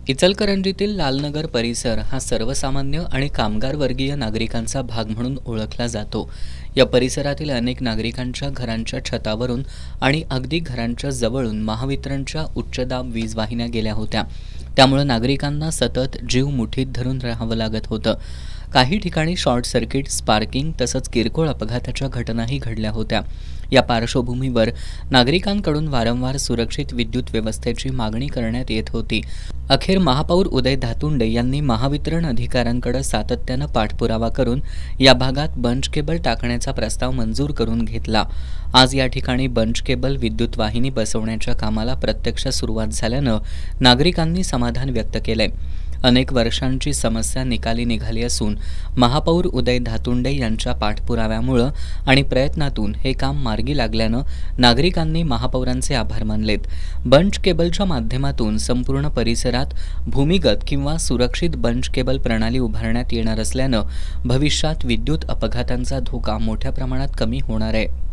इचलकरंजीतील लालनगर परिसर हा सर्वसामान्य आणि कामगार वर्गीय नागरिकांचा भाग म्हणून ओळखला जातो. या परिसरातील अनेक नागरिकांच्या घरांच्या छतावरून आणि अगदी घरांच्या जवळून महावितरणच्या उच्चदाब वीज वाहिन्या गेल्या होत्या. त्यामुळे नागरिकांना सतत जीव मुठीत धरून राहावं लागत होतं. काही ठिकाणी शॉर्ट सर्किट, स्पार्किंग तसंच किरकोळ अपघाताच्या घटनाही घडल्या होत्या. या पार्श्वभूमीवर नागरिकांकडून वारंवार सुरक्षित विद्युत व्यवस्थेची मागणी करण्यात येत होती. अखेर महापौर उदय धातुंडे यांनी महावितरण अधिकाऱ्यांकडे सातत्यानं पाठपुरावा करून या भागात बंच केबल टाकण्याचा प्रस्ताव मंजूर करून घेतला. आज या ठिकाणी बंच केबल विद्युत वाहिनी बसवण्याच्या कामाला प्रत्यक्ष सुरुवात झाल्यानं नागरिकांनी समाधान व्यक्त केलंय. अनेक वर्षांची समस्या निकाली निघाली असून महापौर उदय धातुंडे यांच्या पाठपुराव्यामुळं आणि प्रयत्नातून हे काम मार्गी लागल्यानं नागरिकांनी महापौरांचे आभार मानलेत. बंच केबलच्या माध्यमातून संपूर्ण परिसरात भूमिगत किंवा सुरक्षित बंच केबल प्रणाली उभारण्यात येणार असल्यानं भविष्यात विद्युत अपघातांचा धोका मोठ्या प्रमाणात कमी होणार आहे.